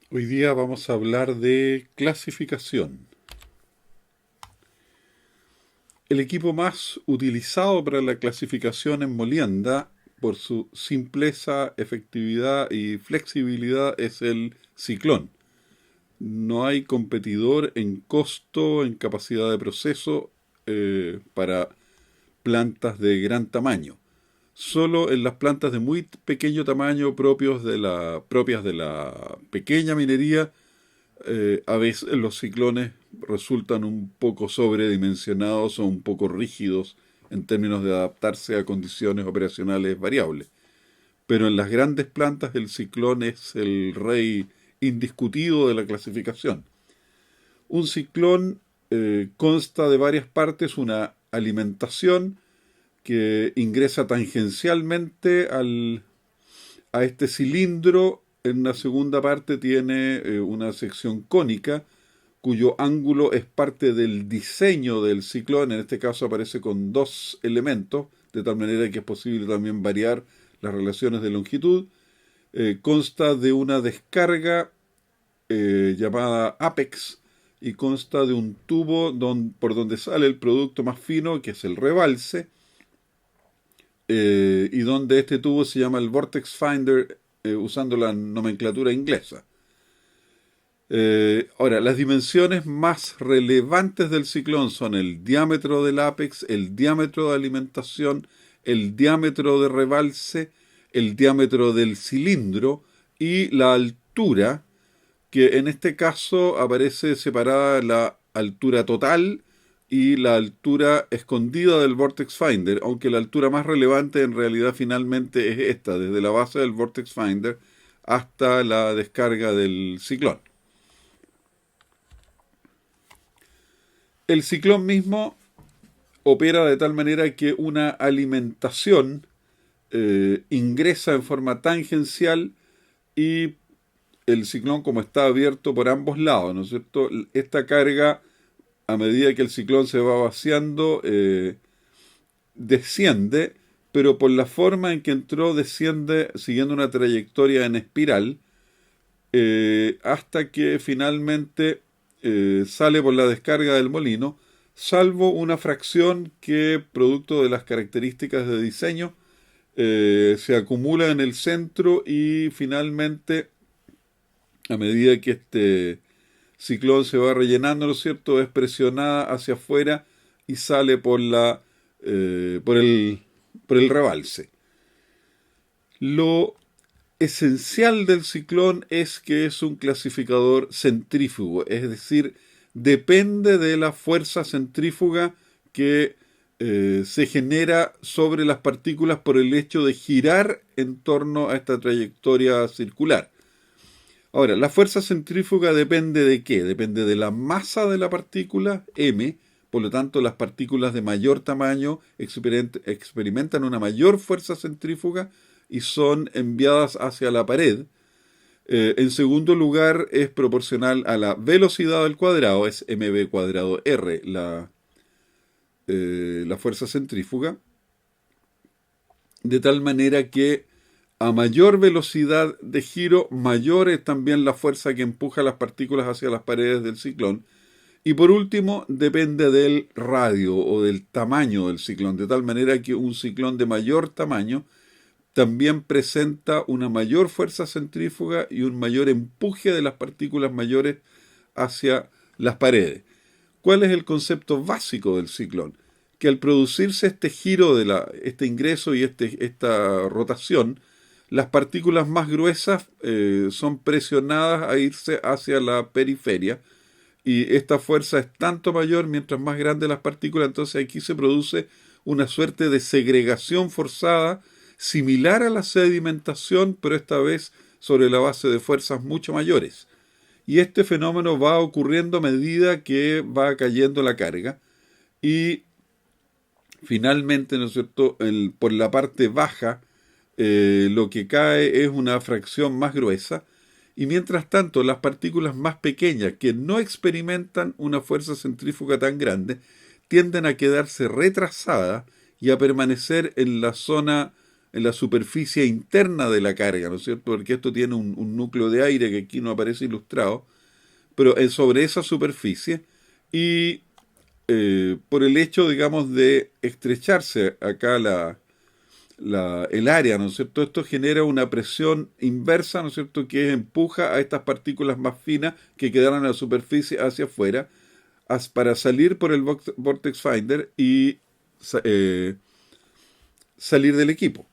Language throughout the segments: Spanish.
Hoy día vamos a hablar de clasificación. El equipo más utilizado para la clasificación en molienda, por su simpleza, efectividad y flexibilidad, es el ciclón. No hay competidor en costo, en capacidad de proceso para plantas de gran tamaño. Solo en las plantas de muy pequeño tamaño propias de la pequeña minería, a veces los ciclones resultan un poco sobredimensionados o un poco rígidos en términos de adaptarse a condiciones operacionales variables. Pero en las grandes plantas el ciclón es el rey indiscutido de la clasificación. Un ciclón consta de varias partes, una alimentación que ingresa tangencialmente a este cilindro. En la segunda parte tiene una sección cónica cuyo ángulo es parte del diseño del ciclón. En este caso aparece con dos elementos, de tal manera que es posible también variar las relaciones de longitud. Consta de una descarga llamada Apex y consta de un tubo por donde sale el producto más fino, que es el rebalse, y donde este tubo se llama el Vortex Finder, usando la nomenclatura inglesa. Ahora, las dimensiones más relevantes del ciclón son el diámetro del ápex, el diámetro de alimentación, el diámetro de rebalse, el diámetro del cilindro y la altura, que en este caso aparece separada la altura total y la altura escondida del Vortex Finder, aunque la altura más relevante en realidad finalmente es esta, desde la base del Vortex Finder hasta la descarga del ciclón. El ciclón mismo opera de tal manera que una alimentación ingresa en forma tangencial y el ciclón, como está abierto por ambos lados, ¿no es cierto? Esta carga, a medida que el ciclón se va vaciando, desciende, pero por la forma en que entró, desciende siguiendo una trayectoria en espiral, hasta que finalmente sale por la descarga del molino, salvo una fracción que, producto de las características de diseño, se acumula en el centro y finalmente, a medida que este ciclón se va rellenando, ¿no es cierto?, es presionada hacia afuera y sale eh, por el, por el rebalse. Lo esencial del ciclón es que es un clasificador centrífugo, es decir, depende de la fuerza centrífuga que se genera sobre las partículas por el hecho de girar en torno a esta trayectoria circular. Ahora, la fuerza centrífuga depende de qué? Depende de la masa de la partícula, m, por lo tanto las partículas de mayor tamaño experimentan una mayor fuerza centrífuga y son enviadas hacia la pared. En segundo lugar, es proporcional a la velocidad al cuadrado, es mv cuadrado r la fuerza centrífuga, de tal manera que a mayor velocidad de giro, mayor es también la fuerza que empuja las partículas hacia las paredes del ciclón. Y por último, depende del radio o del tamaño del ciclón, de tal manera que un ciclón de mayor tamaño también presenta una mayor fuerza centrífuga y un mayor empuje de las partículas mayores hacia las paredes. ¿Cuál es el concepto básico del ciclón? Que al producirse este giro este ingreso y esta rotación, las partículas más gruesas son presionadas a irse hacia la periferia y esta fuerza es tanto mayor mientras más grandes las partículas. Entonces aquí se produce una suerte de segregación forzada similar a la sedimentación, pero esta vez sobre la base de fuerzas mucho mayores. Y este fenómeno va ocurriendo a medida que va cayendo la carga y finalmente, ¿no es cierto?, por la parte baja lo que cae es una fracción más gruesa y mientras tanto las partículas más pequeñas que no experimentan una fuerza centrífuga tan grande tienden a quedarse retrasadas y a permanecer en la zona en la superficie interna de la carga, ¿no es cierto? Porque esto tiene un núcleo de aire que aquí no aparece ilustrado, pero es sobre esa superficie y por el hecho, digamos, de estrecharse acá el área, ¿no es cierto? Esto genera una presión inversa, ¿no es cierto?, que empuja a estas partículas más finas que quedaron en la superficie hacia afuera para salir por el Vortex Finder y salir del equipo.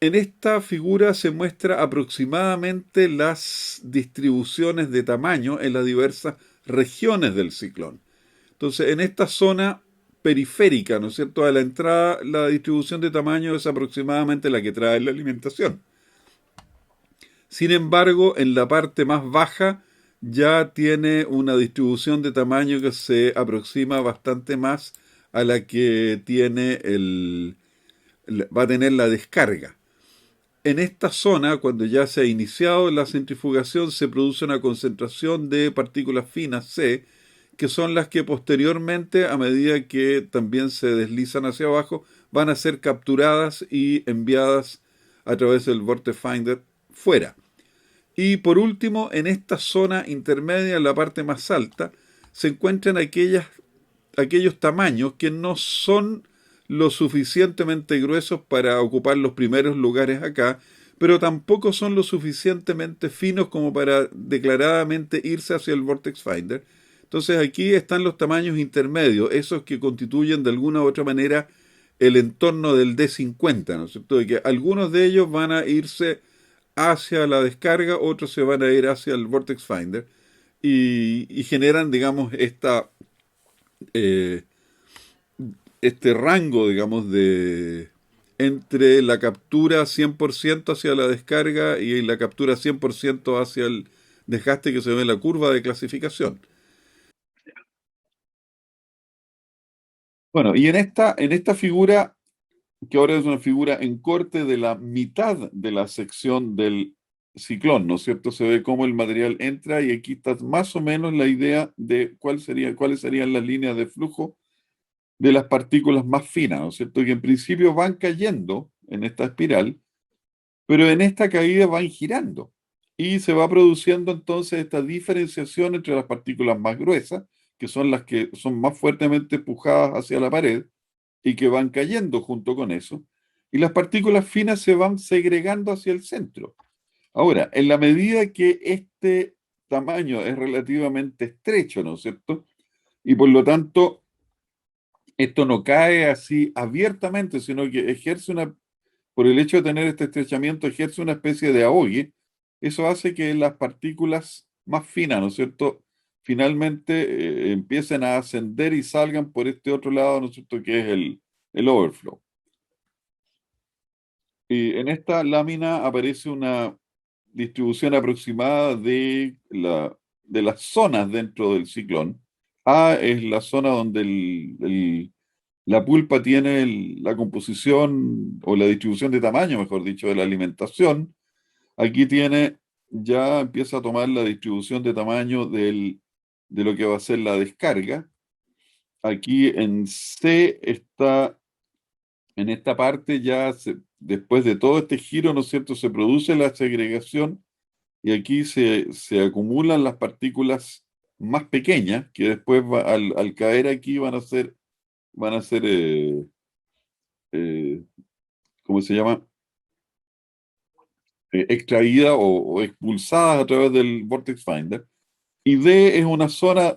En esta figura se muestra aproximadamente las distribuciones de tamaño en las diversas regiones del ciclón. Entonces, en esta zona periférica, ¿no es cierto?, a la entrada, la distribución de tamaño es aproximadamente la que trae la alimentación. Sin embargo, en la parte más baja ya tiene una distribución de tamaño que se aproxima bastante más a la que tiene va a tener la descarga. En esta zona, cuando ya se ha iniciado la centrifugación, se produce una concentración de partículas finas C, que son las que posteriormente, a medida que también se deslizan hacia abajo, van a ser capturadas y enviadas a través del Vortex Finder fuera. Y por último, en esta zona intermedia, en la parte más alta, se encuentran aquellos tamaños que no son lo suficientemente gruesos para ocupar los primeros lugares acá, pero tampoco son lo suficientemente finos como para declaradamente irse hacia el Vortex Finder. Entonces aquí están los tamaños intermedios, esos que constituyen de alguna u otra manera el entorno del D50, ¿no es cierto? De que algunos de ellos van a irse hacia la descarga, otros se van a ir hacia el Vortex Finder y generan, digamos, eh, este rango, digamos, de entre la captura 100% hacia la descarga y la captura 100% hacia el desgaste que se ve en la curva de clasificación. Bueno, y en esta figura, que ahora es una figura en corte de la mitad de la sección del ciclón, ¿no es cierto? Se ve cómo el material entra y aquí está más o menos la idea de cuáles serían las líneas de flujo de las partículas más finas, ¿no es cierto? Que en principio van cayendo en esta espiral, pero en esta caída van girando. Y se va produciendo entonces esta diferenciación entre las partículas más gruesas, que son las que son más fuertemente empujadas hacia la pared y que van cayendo junto con eso, y las partículas finas se van segregando hacia el centro. Ahora, en la medida que este tamaño es relativamente estrecho, ¿no es cierto? Y por lo tanto esto no cae así abiertamente, sino que por el hecho de tener este estrechamiento, ejerce una especie de ahogue. Eso hace que las partículas más finas, ¿no es cierto?, finalmente empiecen a ascender y salgan por este otro lado, ¿no es cierto?, que es el overflow. Y en esta lámina aparece una distribución aproximada de las zonas dentro del ciclón. A es la zona donde la pulpa tiene la composición o la distribución de tamaño, mejor dicho, de la alimentación. Aquí ya empieza a tomar la distribución de tamaño de lo que va a ser la descarga. Aquí en C en esta parte después de todo este giro, ¿no es cierto?, se produce la segregación y aquí se acumulan las partículas más pequeñas que después al caer aquí van a ser eh, ¿cómo se llama? Extraídas o expulsadas a través del Vortex Finder. Y D es una zona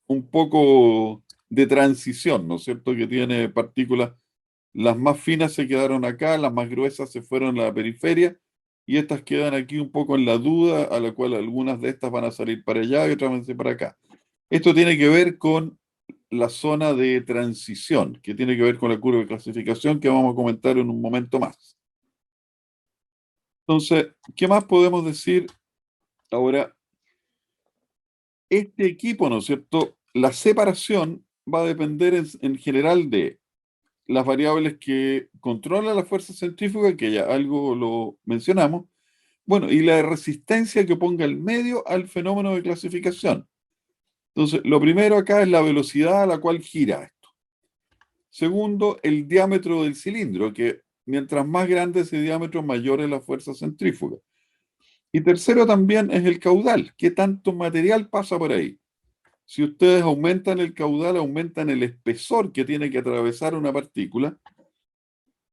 un poco de transición, ¿no es cierto?, que tiene partículas. Las más finas se quedaron acá, las más gruesas se fueron a la periferia y estas quedan aquí un poco en la duda, a la cual algunas de estas van a salir para allá y otras van a salir para acá. Esto tiene que ver con la zona de transición, que tiene que ver con la curva de clasificación que vamos a comentar en un momento más. Entonces, ¿qué más podemos decir ahora? Este equipo, ¿no es cierto? La separación va a depender en general de las variables que controlan la fuerza centrífuga, que ya algo lo mencionamos, bueno, y la resistencia que ponga el medio al fenómeno de clasificación. Entonces, lo primero acá es la velocidad a la cual gira esto. Segundo, el diámetro del cilindro, que mientras más grande ese diámetro, mayor es la fuerza centrífuga. Y tercero también es el caudal. ¿Qué tanto material pasa por ahí? Si ustedes aumentan el caudal, aumentan el espesor que tiene que atravesar una partícula,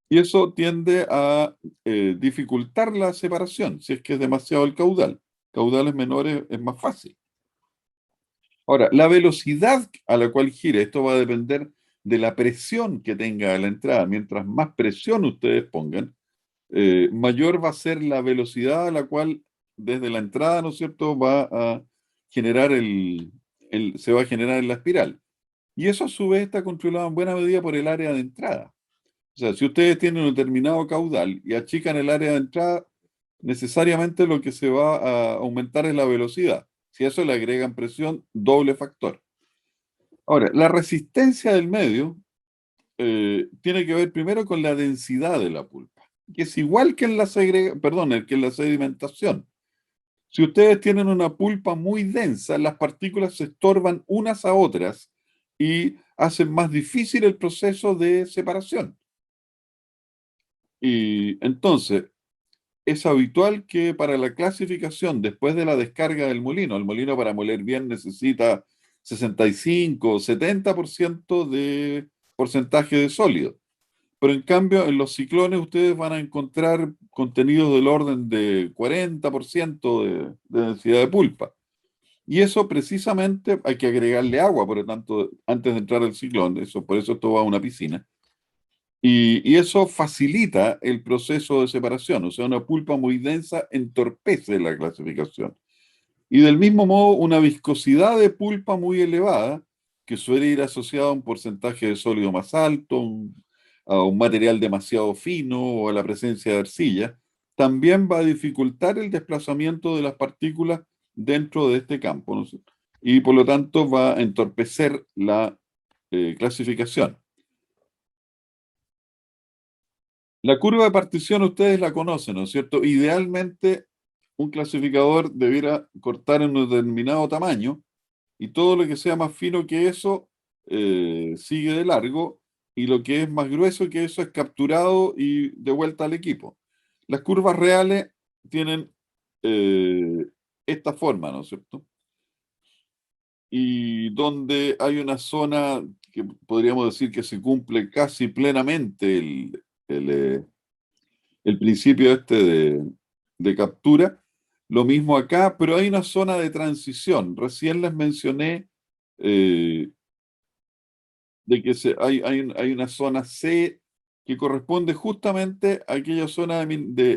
y eso tiende a dificultar la separación, si es que es demasiado el caudal. Caudales menores es más fácil. Ahora, la velocidad a la cual gire, esto va a depender de la presión que tenga a la entrada. Mientras más presión ustedes pongan, mayor va a ser la velocidad a la cual desde la entrada, ¿no es cierto?, va a generar se va a generar en la espiral. Y eso a su vez está controlado en buena medida por el área de entrada. O sea, si ustedes tienen un determinado caudal y achican el área de entrada, necesariamente lo que se va a aumentar es la velocidad. Si a eso le agregan presión, doble factor. Ahora, la resistencia del medio tiene que ver primero con la densidad de la pulpa, que es igual que en que en la sedimentación. Si ustedes tienen una pulpa muy densa, las partículas se estorban unas a otras y hacen más difícil el proceso de separación. Y entonces, es habitual que para la clasificación, después de la descarga del molino, el molino para moler bien necesita 65 o 70% de porcentaje de sólido. Pero en cambio, en los ciclones ustedes van a encontrar contenidos del orden de 40% de densidad de pulpa. Y eso precisamente hay que agregarle agua, por lo tanto, antes de entrar al ciclón, por eso esto va a una piscina. Y eso facilita el proceso de separación, o sea, una pulpa muy densa entorpece la clasificación. Y del mismo modo, una viscosidad de pulpa muy elevada, que suele ir asociada a un porcentaje de sólido más alto, a un material demasiado fino o a la presencia de arcilla, también va a dificultar el desplazamiento de las partículas dentro de este campo, ¿no? Y por lo tanto va a entorpecer la clasificación. La curva de partición ustedes la conocen, ¿no es cierto? Idealmente, un clasificador debiera cortar en un determinado tamaño y todo lo que sea más fino que eso sigue de largo y lo que es más grueso que eso es capturado y de vuelta al equipo. Las curvas reales tienen eh, esta forma, ¿no es cierto? Y donde hay una zona que podríamos decir que se cumple casi plenamente el principio este de captura. Lo mismo acá, pero hay una zona de transición. Recién les mencioné eh, de que hay una zona C que corresponde justamente a aquella zona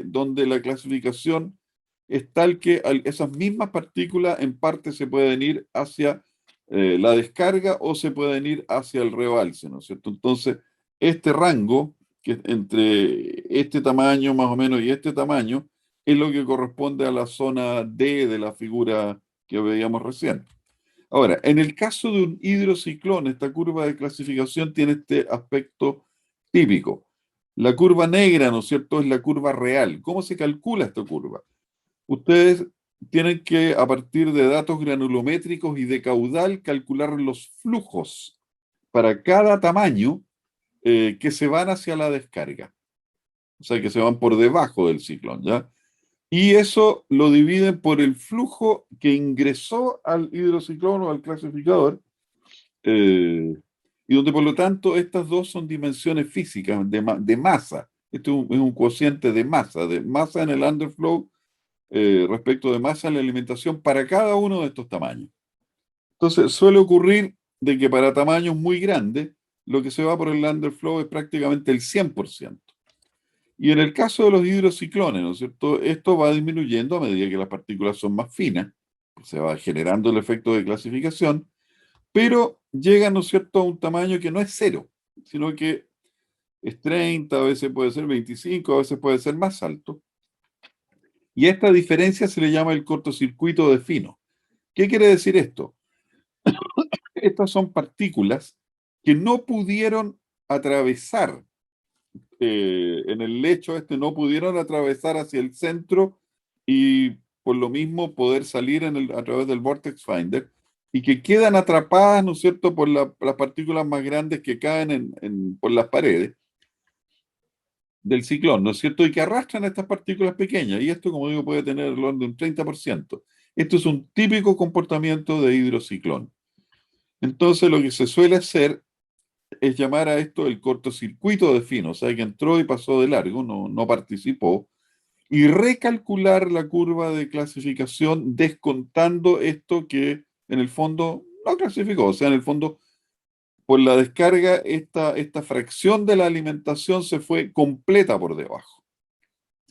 donde la clasificación es tal que esas mismas partículas en parte se pueden ir hacia la descarga o se pueden ir hacia el rebalse, ¿no es cierto? Entonces, este rango, que es entre este tamaño más o menos y este tamaño, es lo que corresponde a la zona D de la figura que veíamos recién. Ahora, en el caso de un hidrociclón, esta curva de clasificación tiene este aspecto típico. La curva negra, ¿no es cierto?, es la curva real. ¿Cómo se calcula esta curva? Ustedes tienen que, a partir de datos granulométricos y de caudal, calcular los flujos para cada tamaño que se van hacia la descarga. O sea, que se van por debajo del ciclón, ¿ya? Y eso lo dividen por el flujo que ingresó al hidrociclón o al clasificador, eh, y donde por lo tanto estas dos son dimensiones físicas de masa. Esto es un cociente de masa en el underflow respecto de masa en la alimentación para cada uno de estos tamaños. Entonces suele ocurrir de que para tamaños muy grandes, lo que se va por el underflow es prácticamente el 100%. Y en el caso de los hidrociclones, ¿no es cierto? Esto va disminuyendo a medida que las partículas son más finas, se va generando el efecto de clasificación, pero llegan, ¿no es cierto?, a un tamaño que no es cero, sino que es 30, a veces puede ser 25, a veces puede ser más alto. Y a esta diferencia se le llama el cortocircuito de fino. ¿Qué quiere decir esto? Estas son partículas que no pudieron atravesar en el lecho no pudieron atravesar hacia el centro y por lo mismo poder salir a través del Vortex Finder y que quedan atrapadas, ¿no es cierto?, por las partículas más grandes que caen por las paredes. del ciclón, ¿no es cierto? Y que arrastran estas partículas pequeñas. Y esto, como digo, puede tener el orden de un 30%. Esto es un típico comportamiento de hidrociclón. Entonces, lo que se suele hacer es llamar a esto el cortocircuito de Fino, o sea, que entró y pasó de largo, no participó, y recalcular la curva de clasificación descontando esto que en el fondo no clasificó, o sea, en el fondo por la descarga esta fracción de la alimentación se fue completa por debajo.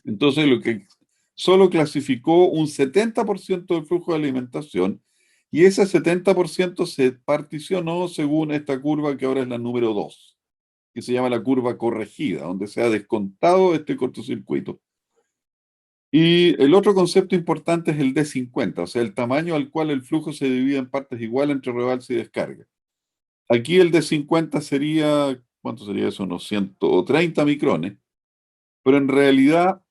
Entonces lo que solo clasificó un 70% del flujo de alimentación y ese 70% se particionó según esta curva que ahora es la número 2, que se llama la curva corregida, donde se ha descontado este cortocircuito. Y el otro concepto importante es el D50, o sea, el tamaño al cual el flujo se divide en partes iguales entre rebalse y descarga. Aquí el D50 sería, ¿cuánto sería eso? Unos 130 micrones, pero en realidad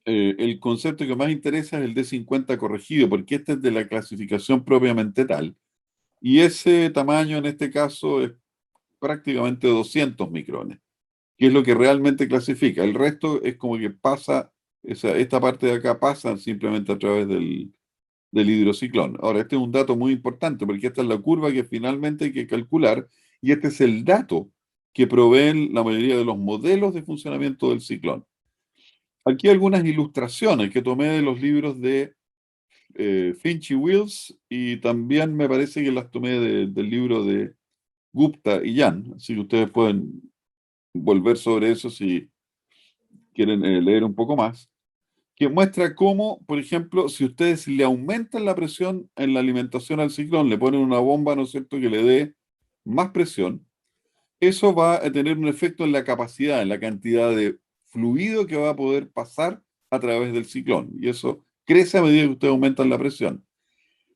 el concepto que más interesa es el D50 corregido, porque este es de la clasificación propiamente tal, y ese tamaño en este caso es prácticamente 200 micrones, que es lo que realmente clasifica. El resto es como que pasa, esta parte de acá pasa simplemente a través del hidrociclón. Ahora, este es un dato muy importante porque esta es la curva que finalmente hay que calcular y este es el dato que proveen la mayoría de los modelos de funcionamiento del ciclón. Aquí algunas ilustraciones que tomé de los libros de Finch y Wills y también me parece que las tomé del libro de Gupta y Yan, así que ustedes pueden volver sobre eso si quieren leer un poco más, que muestra cómo, por ejemplo, si ustedes le aumentan la presión en la alimentación al ciclón, le ponen una bomba, ¿no es cierto?, que le dé más presión, eso va a tener un efecto en la capacidad, en la cantidad de fluido que va a poder pasar a través del ciclón. Y eso crece a medida que ustedes aumentan la presión.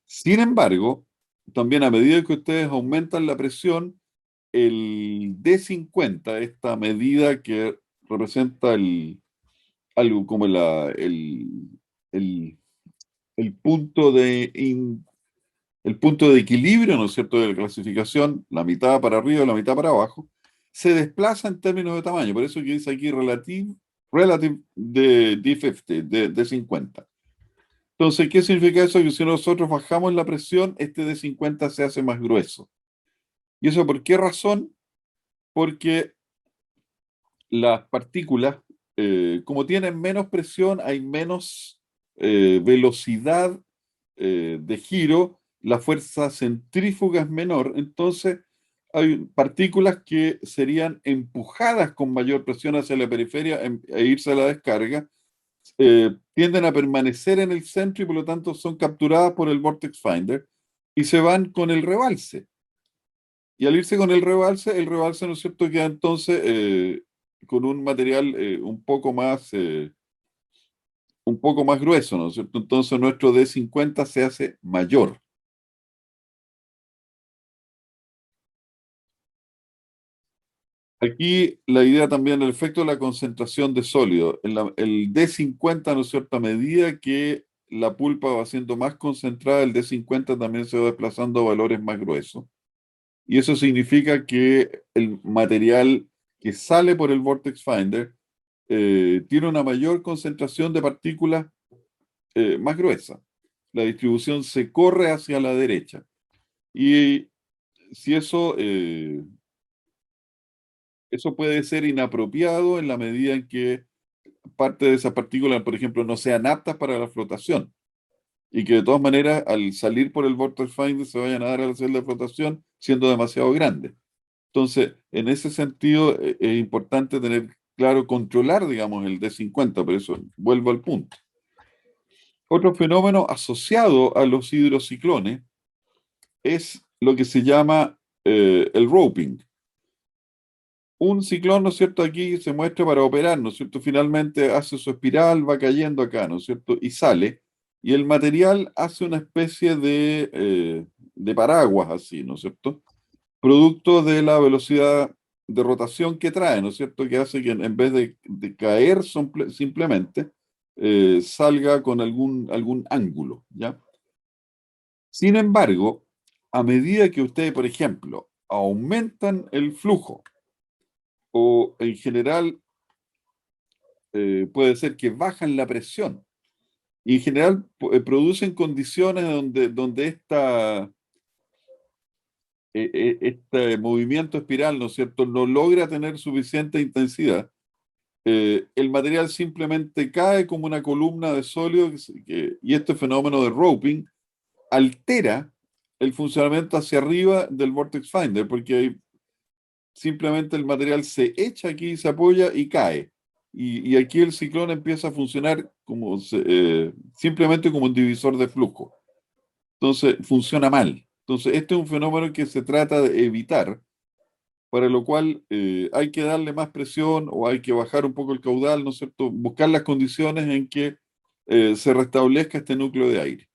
Sin embargo, también a medida que ustedes aumentan la presión, el D50, esta medida que representa algo como el, el punto el punto de equilibrio, ¿no es cierto?, de la clasificación, la mitad para arriba y la mitad para abajo, se desplaza en términos de tamaño. Por eso que dice aquí relative de D50, de 50. Entonces, ¿qué significa eso? Que si nosotros bajamos la presión, este de 50 se hace más grueso. ¿Y eso por qué razón? Porque las partículas, como tienen menos presión, hay menos velocidad de giro, la fuerza centrífuga es menor, entonces hay partículas que serían empujadas con mayor presión hacia la periferia e irse a la descarga, tienden a permanecer en el centro y por lo tanto son capturadas por el Vortex Finder y se van con el rebalse. Y al irse con el rebalse, ¿no es cierto?, queda entonces con un material un poco más grueso, ¿no es cierto? Entonces nuestro D50 se hace mayor. Aquí la idea también, el efecto de la concentración de sólido. El D50, ¿no es cierto? A medida que la pulpa va siendo más concentrada, el D50 también se va desplazando a valores más gruesos. Y eso significa que el material que sale por el Vortex Finder tiene una mayor concentración de partículas más gruesa. La distribución se corre hacia la derecha. Y si eso puede ser inapropiado en la medida en que parte de esas partículas, por ejemplo, no sean aptas para la flotación y que de todas maneras al salir por el vortex finder se vayan a dar a la celda de flotación siendo demasiado grandes. Entonces, en ese sentido, es importante tener claro, controlar, digamos, el D50, por eso vuelvo al punto. Otro fenómeno asociado a los hidrociclones es lo que se llama el roping. Un ciclón, ¿no es cierto?, aquí se muestra para operar, ¿no es cierto? Finalmente hace su espiral, va cayendo acá, ¿no es cierto? Y sale, y el material hace una especie de paraguas así, ¿no es cierto? Producto de la velocidad de rotación que trae, ¿no es cierto? Que hace que en vez de caer simplemente, salga con algún ángulo, ¿ya? Sin embargo, a medida que ustedes, por ejemplo, aumentan el flujo, o en general puede ser que bajan la presión. Y en general producen condiciones donde este movimiento espiral, ¿no es cierto?, no logra tener suficiente intensidad. El material simplemente cae como una columna de sólido y este fenómeno de roping altera el funcionamiento hacia arriba del vortex finder, porque simplemente el material se echa aquí, se apoya y cae. Y aquí el ciclón empieza a funcionar simplemente como un divisor de flujo. Entonces, funciona mal. Entonces, este es un fenómeno que se trata de evitar, para lo cual hay que darle más presión o hay que bajar un poco el caudal, ¿no es cierto? Buscar las condiciones en que se restablezca este núcleo de aire.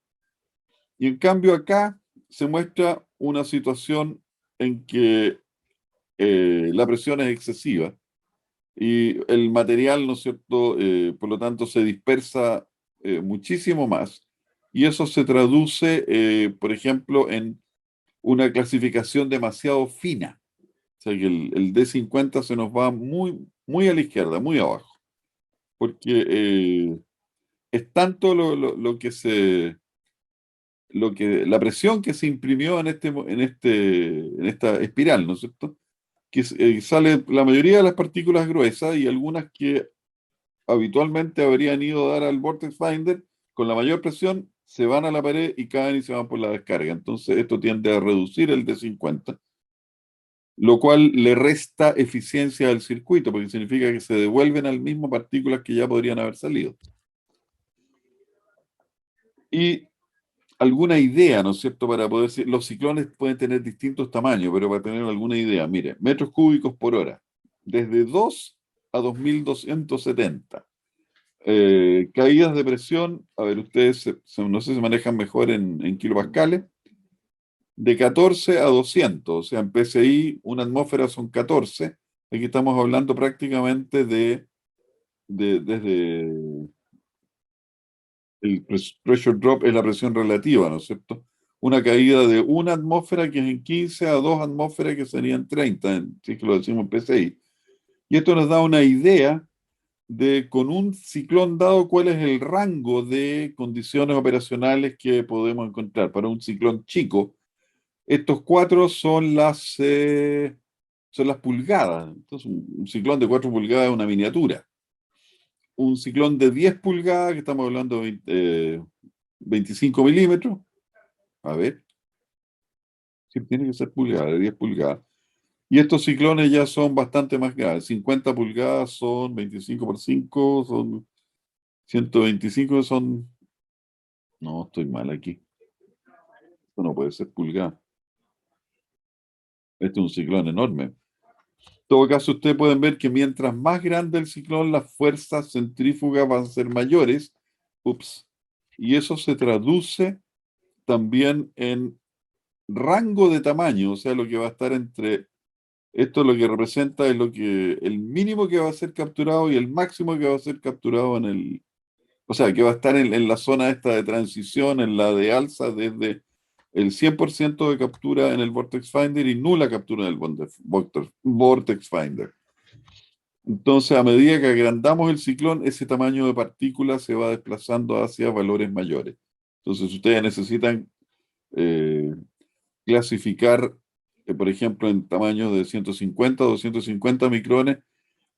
Y en cambio acá se muestra una situación en que la presión es excesiva y el material, ¿no es cierto?, por lo tanto se dispersa muchísimo más y eso se traduce, por ejemplo, en una clasificación demasiado fina. O sea que el D50 se nos va muy, muy a la izquierda, muy abajo, porque es tanto la presión que se imprimió en esta espiral, ¿no es cierto? Que sale la mayoría de las partículas gruesas y algunas que habitualmente habrían ido a dar al vortex finder, con la mayor presión se van a la pared y caen y se van por la descarga. Entonces esto tiende a reducir el D50, lo cual le resta eficiencia al circuito, porque significa que se devuelven al mismo partículas que ya podrían haber salido. Y alguna idea, ¿no es cierto? Para poder decir, los ciclones pueden tener distintos tamaños, pero para tener alguna idea, mire, metros cúbicos por hora, desde 2 a 2270. Caídas de presión, a ver, ustedes no sé si se manejan mejor en kilopascales, de 14 a 200, o sea, en PSI una atmósfera son 14, aquí estamos hablando prácticamente desde el pressure drop es la presión relativa, ¿no es cierto? Una caída de una atmósfera que es en 15 a 2 atmósferas que serían 30, si es que lo decimos en PSI. Y esto nos da una idea de, con un ciclón dado, cuál es el rango de condiciones operacionales que podemos encontrar. Para un ciclón chico, estos cuatro son las pulgadas. Entonces, un ciclón de 4 pulgadas es una miniatura. Un ciclón de 10 pulgadas, que estamos hablando de 25 milímetros, a ver, sí, tiene que ser pulgada, de 10 pulgadas. Y estos ciclones ya son bastante más grandes. 50 pulgadas son 25 por 5, son 125, son... No, estoy mal aquí. Esto no puede ser pulgada. Este es un ciclón enorme. En todo caso, ustedes pueden ver que mientras más grande el ciclón, las fuerzas centrífugas van a ser mayores. Ups. Y eso se traduce también en rango de tamaño, o sea, lo que va a estar entre, esto lo que representa es el mínimo que va a ser capturado y el máximo que va a ser capturado o sea, que va a estar en la zona esta de transición, en la de alza, desde el 100% de captura en el Vortex Finder y nula captura en el Vortex Finder. Entonces, a medida que agrandamos el ciclón, ese tamaño de partículas se va desplazando hacia valores mayores. Entonces, ustedes necesitan eh, clasificar, por ejemplo, en tamaños de 150 o 250 micrones,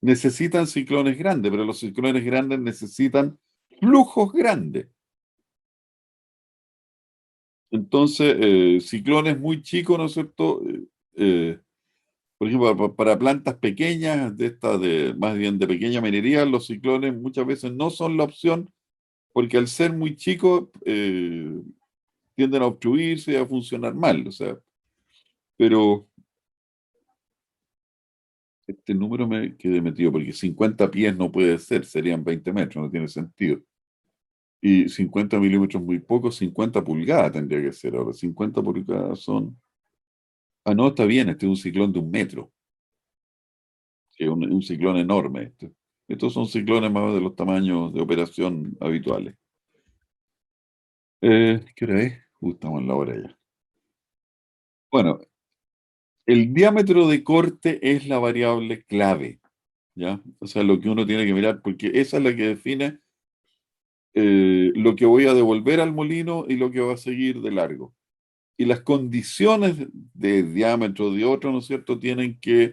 necesitan ciclones grandes, pero los ciclones grandes necesitan flujos grandes. Entonces, ciclones muy chicos, ¿no es cierto? Por ejemplo, para plantas pequeñas, más bien de pequeña minería, los ciclones muchas veces no son la opción, porque al ser muy chicos, tienden a obstruirse y a funcionar mal. O sea, pero este número me quedé metido, porque 50 pies no puede ser, serían 20 metros, no tiene sentido. Y 50 milímetros muy poco, 50 pulgadas tendría que ser. Ahora, 50 pulgadas son... Ah, no, está bien, este es un ciclón de 1 metro, que es un ciclón enorme. Estos son ciclones más de los tamaños de operación habituales. ¿Qué hora es? Estamos en la hora ya. Bueno, el diámetro de corte es la variable clave. ¿ya? O sea, lo que uno tiene que mirar, porque esa es la que define lo que voy a devolver al molino y lo que va a seguir de largo. Y las condiciones de diámetro de otro, ¿no es cierto?, tienen que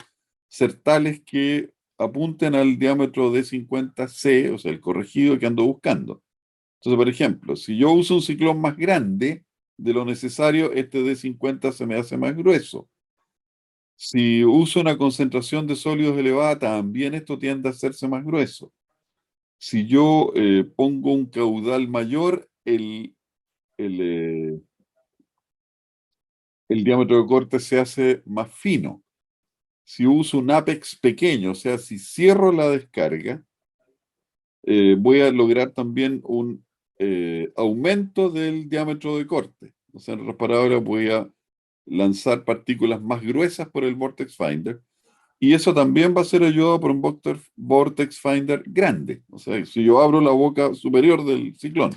ser tales que apunten al diámetro de 50C, o sea, el corregido que ando buscando. Entonces, por ejemplo, si yo uso un ciclón más grande de lo necesario, este de 50 se me hace más grueso. Si uso una concentración de sólidos elevada, también esto tiende a hacerse más grueso. Si yo pongo un caudal mayor, el, el diámetro de corte se hace más fino. Si uso un apex pequeño, o sea, si cierro la descarga, voy a lograr también un aumento del diámetro de corte. O sea, en otras palabras, voy a lanzar partículas más gruesas por el Vortex Finder. Y eso también va a ser ayudado por un Vortex Finder grande. O sea, si yo abro la boca superior del ciclón.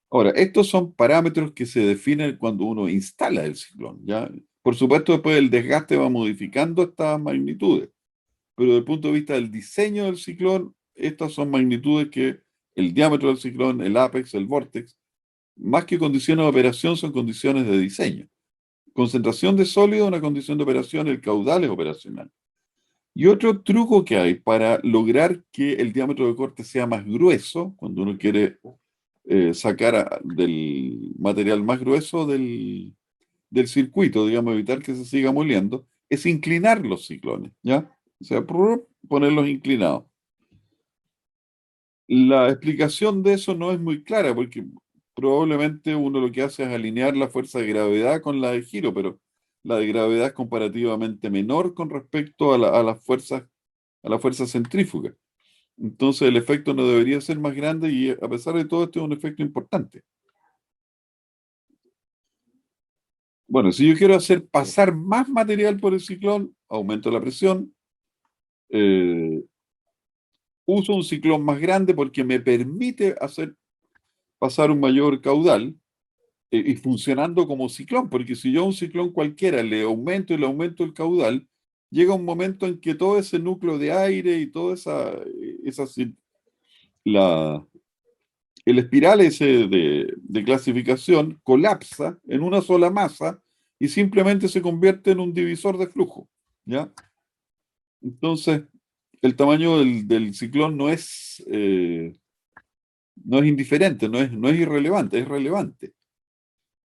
Ahora, estos son parámetros que se definen cuando uno instala el ciclón, ¿ya? Por supuesto, después el desgaste va modificando estas magnitudes, pero desde el punto de vista del diseño del ciclón, estas son magnitudes que el diámetro del ciclón, el apex, el vortex, más que condiciones de operación, son condiciones de diseño. Concentración de sólido, una condición de operación, el caudal es operacional. Y otro truco que hay para lograr que el diámetro de corte sea más grueso, cuando uno quiere sacar del material más grueso del circuito, digamos, evitar que se siga moliendo, es inclinar los ciclones, ¿ya? O sea, ponerlos inclinados. La explicación de eso no es muy clara, porque probablemente uno lo que hace es alinear la fuerza de gravedad con la de giro, pero la de gravedad es comparativamente menor con respecto a la fuerza centrífuga. Entonces el efecto no debería ser más grande y a pesar de todo, este es un efecto importante. Bueno, si yo quiero hacer pasar más material por el ciclón, aumento la presión, eh, uso un ciclón más grande porque me permite hacer pasar un mayor caudal y funcionando como ciclón, porque si yo a un ciclón cualquiera le aumento y le aumento el caudal, llega un momento en que todo ese núcleo de aire y toda la, el espiral ese de clasificación colapsa en una sola masa y simplemente se convierte en un divisor de flujo, ¿ya? Entonces, el tamaño del ciclón no es indiferente, no es irrelevante, es relevante.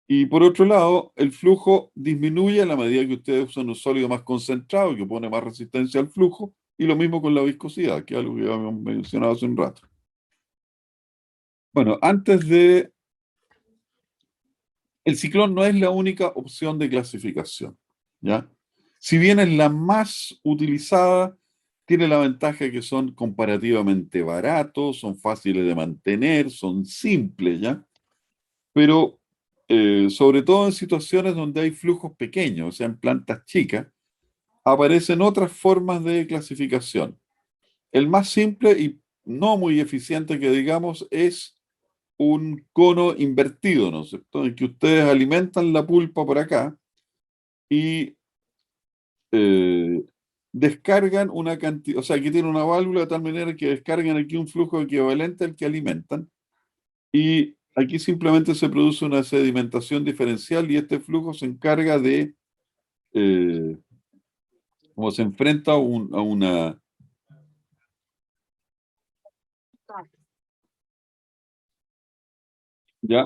Y por otro lado, el flujo disminuye a la medida que ustedes usan un sólido más concentrado, que pone más resistencia al flujo, y lo mismo con la viscosidad, que es algo que habíamos mencionado hace un rato. Bueno, el ciclón no es la única opción de clasificación, ¿ya? Si bien es la más utilizada, tiene la ventaja que son comparativamente baratos, son fáciles de mantener, son simples, ¿ya? Pero sobre todo en situaciones donde hay flujos pequeños, o sea, en plantas chicas, aparecen otras formas de clasificación. El más simple y no muy eficiente que digamos es un cono invertido, ¿no es cierto? En que ustedes alimentan la pulpa por acá y eh, descargan una cantidad, o sea, aquí tiene una válvula de tal manera que descargan aquí un flujo equivalente al que alimentan y aquí simplemente se produce una sedimentación diferencial y este flujo se encarga de, eh, como se enfrenta a una, ¿ya?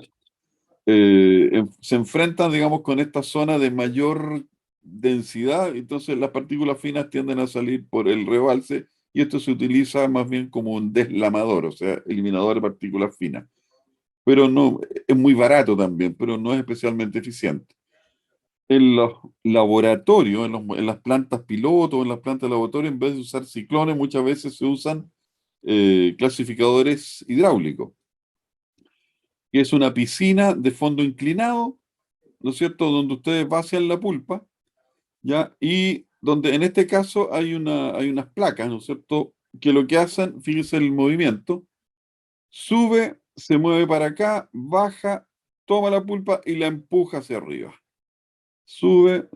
Se enfrentan, digamos, con esta zona de mayor densidad, entonces las partículas finas tienden a salir por el rebalse y esto se utiliza más bien como un deslamador, o sea, eliminador de partículas finas. Pero no, es muy barato también, pero no es especialmente eficiente. En los laboratorios, en las plantas piloto, en las plantas de laboratorio, en vez de usar ciclones, muchas veces se usan clasificadores hidráulicos, que es una piscina de fondo inclinado, ¿no es cierto?, donde ustedes vacian la pulpa, ¿ya? Y donde en este caso hay unas placas, ¿no es cierto?, que lo que hacen, fíjense el movimiento, sube, se mueve para acá, baja, toma la pulpa y la empuja hacia arriba. Sube,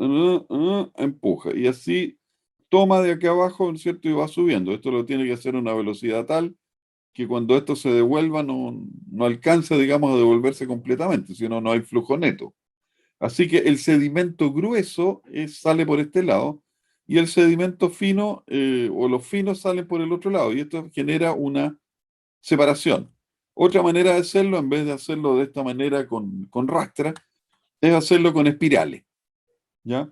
empuja. Y así toma de acá abajo, ¿no es cierto? Y va subiendo. Esto lo tiene que hacer a una velocidad tal que cuando esto se devuelva no alcance, digamos, a devolverse completamente, si no, no hay flujo neto. Así que el sedimento grueso sale por este lado y el sedimento fino o los finos salen por el otro lado y esto genera una separación. Otra manera de hacerlo, en vez de hacerlo de esta manera con rastra, es hacerlo con espirales, ¿ya?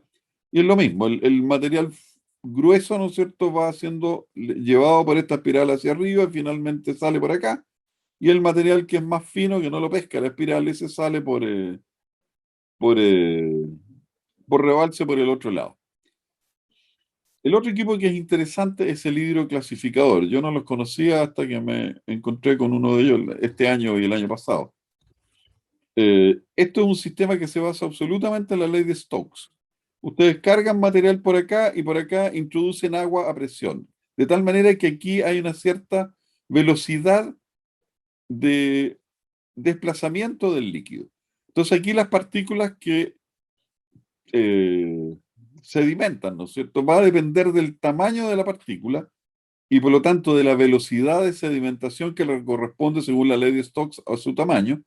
Y es lo mismo, el material grueso, ¿no es cierto?, va siendo llevado por esta espiral hacia arriba y finalmente sale por acá. Y el material que es más fino, que no lo pesca la espiral, ese sale por, eh, por rebalse por el otro lado. El otro equipo que es interesante es el hidroclasificador. Yo no los conocía hasta que me encontré con uno de ellos este año y el año pasado. Esto es un sistema que se basa absolutamente en la ley de Stokes. Ustedes cargan material por acá introducen agua a presión. De tal manera que aquí hay una cierta velocidad de desplazamiento del líquido. Entonces aquí las partículas que eh, sedimentan, ¿no es cierto? Va a depender del tamaño de la partícula y por lo tanto de la velocidad de sedimentación que le corresponde según la ley de Stokes a su tamaño.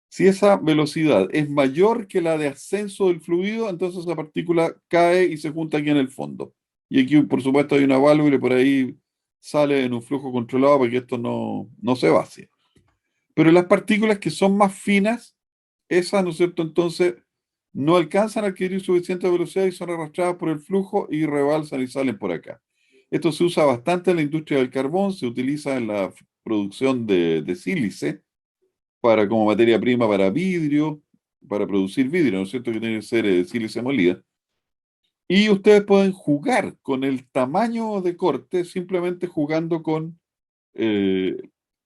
Si esa velocidad es mayor que la de ascenso del fluido, entonces esa partícula cae y se junta aquí en el fondo. Y aquí, por supuesto, hay una válvula y por ahí sale en un flujo controlado para que esto no se vacíe. Pero las partículas que son más finas, esas, ¿no es cierto? Entonces no alcanzan a adquirir suficiente velocidad y son arrastradas por el flujo y rebalsan y salen por acá. Esto se usa bastante en la industria del carbón, se utiliza en la producción de sílice para, como materia prima para vidrio, para producir vidrio, ¿no es cierto? Que tiene que ser sílice molida. Y ustedes pueden jugar con el tamaño de corte simplemente jugando con eh,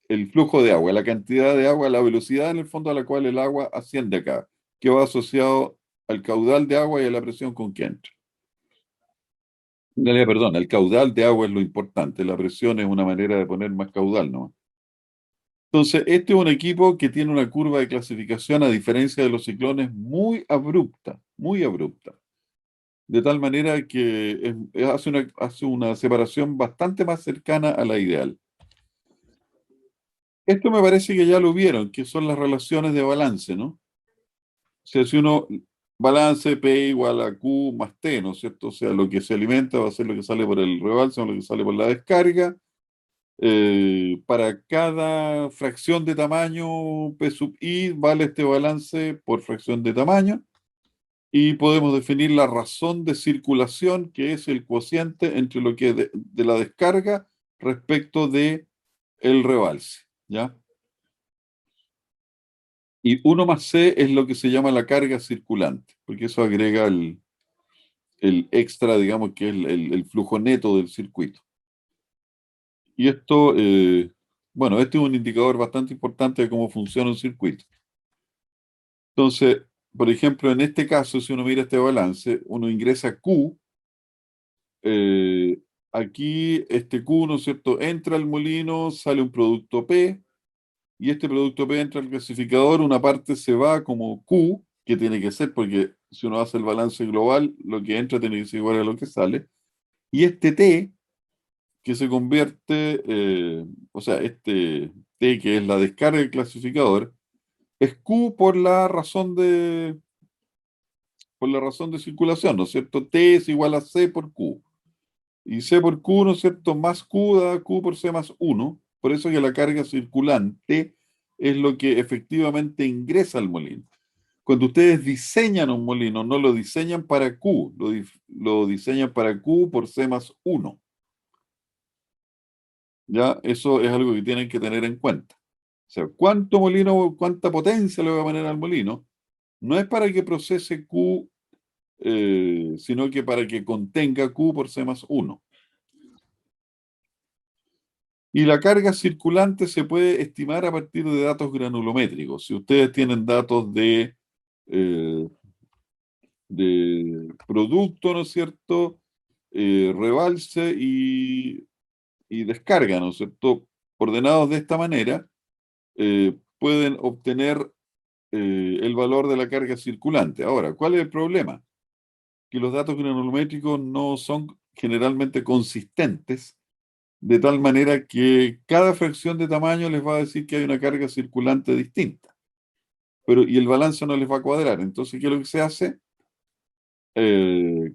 el flujo de agua, la cantidad de agua, la velocidad en el fondo a la cual el agua asciende acá, que va asociado al caudal de agua y a la presión con que entra. En realidad, perdón, el caudal de agua es lo importante, la presión es una manera de poner más caudal, ¿no? Entonces, este es un equipo que tiene una curva de clasificación, a diferencia de los ciclones, muy abrupta, de tal manera que hace una separación bastante más cercana a la ideal. Esto me parece que ya lo vieron, que son las relaciones de balance, ¿no? O sea, si uno balance P igual a Q más T, ¿no es cierto? O sea, lo que se alimenta va a ser lo que sale por el rebalse o lo que sale por la descarga. Para cada fracción de tamaño P sub I vale este balance por fracción de tamaño. Y podemos definir la razón de circulación, que es el cociente entre lo que es de la descarga respecto de el rebalse, ¿ya? Y uno más C es lo que se llama la carga circulante, porque eso agrega el extra, digamos, que es el flujo neto del circuito. Y esto, bueno, este es un indicador bastante importante de cómo funciona un circuito. Entonces, por ejemplo, en este caso, si uno mira este balance, uno ingresa Q, eh, aquí este Q, ¿no es cierto?, entra al molino, sale un producto P, y este producto P entra al clasificador, una parte se va como Q, que tiene que ser, porque si uno hace el balance global, lo que entra tiene que ser igual a lo que sale, y este T, que se convierte, o sea, este T que es la descarga del clasificador, es Q por la razón de circulación, ¿no es cierto? T es igual a C por Q. Y C por Q, ¿no es cierto? Más Q da Q por C más 1. Por eso que la carga circulante es lo que efectivamente ingresa al molino. Cuando ustedes diseñan un molino, no lo diseñan para Q, lo diseñan para Q por C más 1. ¿Ya? Eso es algo que tienen que tener en cuenta. O sea, cuánto molino, cuánta potencia le va a poner al molino, no es para que procese Q, sino que para que contenga Q por C más 1. Y la carga circulante se puede estimar a partir de datos granulométricos. Si ustedes tienen datos eh, de producto, ¿no es cierto? Rebalse y descarga, ¿no es cierto? Ordenados de esta manera, pueden obtener el valor de la carga circulante. Ahora, ¿cuál es el problema? Que los datos granulométricos no son generalmente consistentes, de tal manera que cada fracción de tamaño les va a decir que hay una carga circulante distinta, y el balance no les va a cuadrar. Entonces, ¿qué es lo que se hace?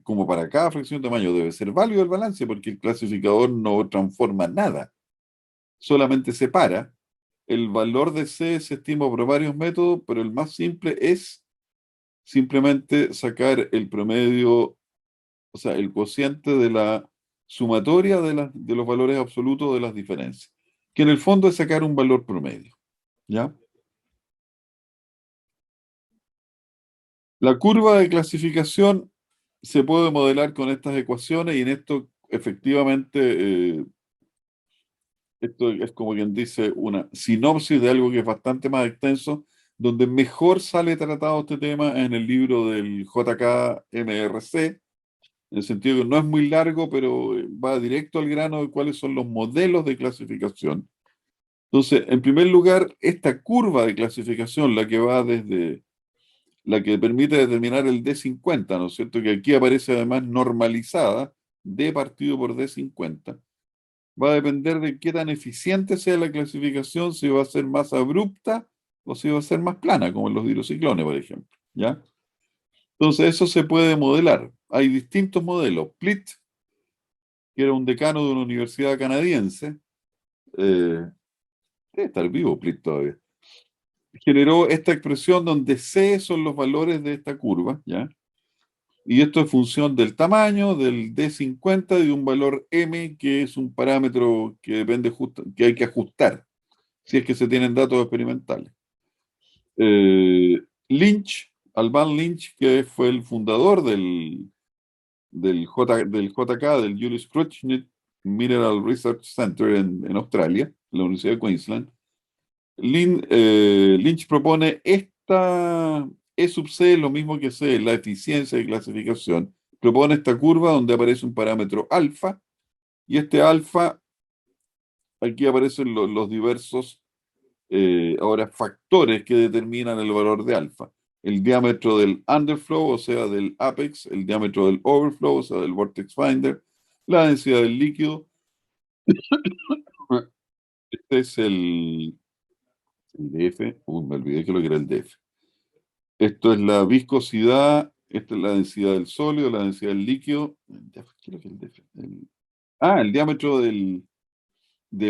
Como para cada fracción de tamaño debe ser válido el balance, porque el clasificador no transforma nada, solamente separa. El valor de C se estima por varios métodos, pero el más simple es simplemente sacar el promedio, o sea, el cociente de la sumatoria de los valores absolutos de las diferencias, que en el fondo es sacar un valor promedio, ¿ya? La curva de clasificación se puede modelar con estas ecuaciones y en esto efectivamente esto es como quien dice una sinopsis de algo que es bastante más extenso, donde mejor sale tratado este tema en el libro del JKMRC, en el sentido que no es muy largo, pero va directo al grano de cuáles son los modelos de clasificación. Entonces, en primer lugar, esta curva de clasificación, la que va desde la que permite determinar el D50, ¿no es cierto? Que aquí aparece además normalizada, D partido por D50. Va a depender de qué tan eficiente sea la clasificación, si va a ser más abrupta o si va a ser más plana, como en los hidrociclones, por ejemplo. ¿Ya? Entonces, eso se puede modelar. Hay distintos modelos. Plitt, que era un decano de una universidad canadiense, eh, debe estar vivo Plitt todavía, generó esta expresión donde C son los valores de esta curva, ¿ya? Y esto es función del tamaño, del D50 y de un valor M, que es un parámetro que depende que hay que ajustar, si es que se tienen datos experimentales. Lynch, Alban Lynch, que fue el fundador del JK, del Julius Kruchnik Mineral Research Center en Australia, en la Universidad de Queensland. Lynch propone esta E sub C, lo mismo que C, la eficiencia de clasificación. Propone esta curva donde aparece un parámetro alfa, y este alfa, aquí aparecen los diversos ahora factores que determinan el valor de alfa. El diámetro del underflow, o sea, del apex, el diámetro del overflow, o sea, del vortex finder, la densidad del líquido. Este es el DF. Me olvidé que lo que era el DF. Esto es la viscosidad, esta es la densidad del sólido, la densidad del líquido. ¿Qué es lo que es el DF? El diámetro de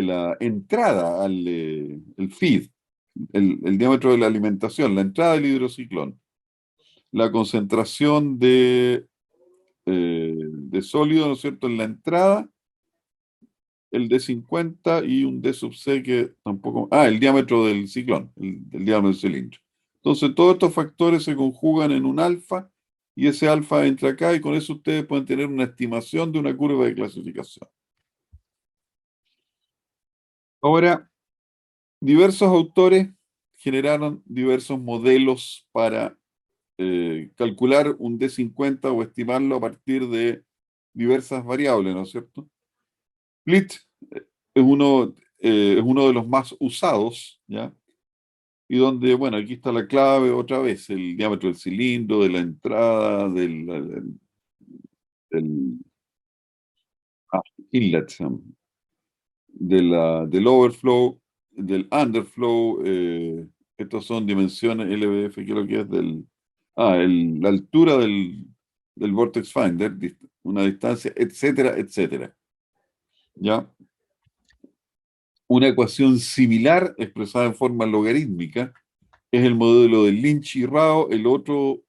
la entrada el feed, el diámetro de la alimentación, la entrada del hidrociclón, la concentración de sólido, ¿no es cierto?, en la entrada, el D50 y un D sub C que tampoco. El diámetro del ciclón, el diámetro del cilindro. Entonces, todos estos factores se conjugan en un alfa y ese alfa entra acá y con eso ustedes pueden tener una estimación de una curva de clasificación. Ahora, diversos autores generaron diversos modelos para calcular un D50 o estimarlo a partir de diversas variables, ¿no es cierto? Split es uno de los más usados, ¿ya? Y donde, bueno, aquí está la clave otra vez, el diámetro del cilindro, de la entrada, del inlet, del overflow, del underflow. Estos son dimensiones LBF, creo que es la altura del vortex finder, una distancia, etcétera, etcétera. ¿Ya? Una ecuación similar, expresada en forma logarítmica, es el modelo de Lynch y Rao, el otro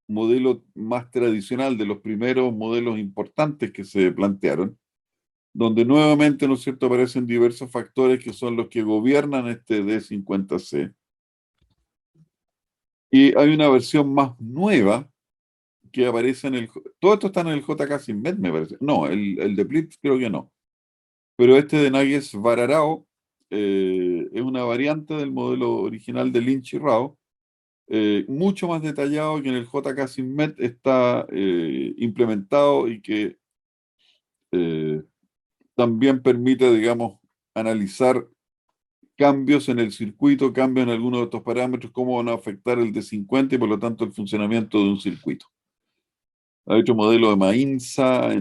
modelo más tradicional de los primeros modelos importantes que se plantearon, donde nuevamente, ¿no es cierto?, aparecen diversos factores que son los que gobiernan este D50C. Y hay una versión más nueva que aparece en todo esto está en el JK Sinmet, me parece. No, el de Plitt creo que no. Pero este de Nagies-Vararao es una variante del modelo original de Lynch y Rao, mucho más detallado, que en el JK Sinmet está implementado y que eh, también permite, digamos, analizar cambios en el circuito, cambios en algunos de estos parámetros, cómo van a afectar el D50 y por lo tanto el funcionamiento de un circuito. Hay otro modelo de Mainza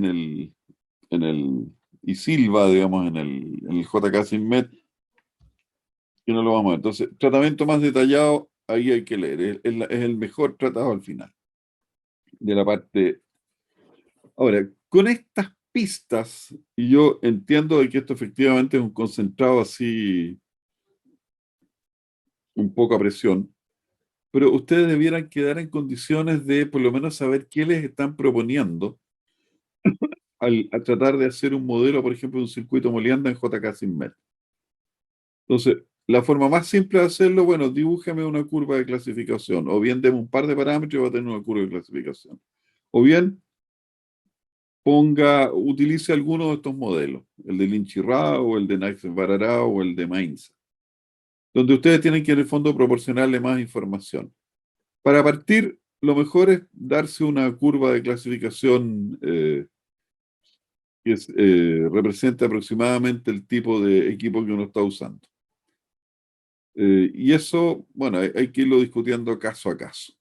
en el, y Silva, digamos, en el JK Sinmet, que no lo vamos a ver. Entonces, tratamiento más detallado, ahí hay que leer. Es el mejor tratado al final, de la parte. Ahora, con estas pistas, y yo entiendo de que esto efectivamente es un concentrado así, un poco a presión, pero ustedes debieran quedar en condiciones de por lo menos saber qué les están proponiendo al tratar de hacer un modelo, por ejemplo, de un circuito Molianda en JK Sinmet. Entonces, la forma más simple de hacerlo, bueno, dibújeme una curva de clasificación, o bien deme un par de parámetros y va a tener una curva de clasificación. O bien utilice alguno de estos modelos, el de Lin Chi Rao, o el de Naxos-Barará, o el de Mainz, donde ustedes tienen que en el fondo proporcionarle más información. Para partir, lo mejor es darse una curva de clasificación que represente aproximadamente el tipo de equipo que uno está usando. Y eso, bueno, hay que irlo discutiendo caso a caso.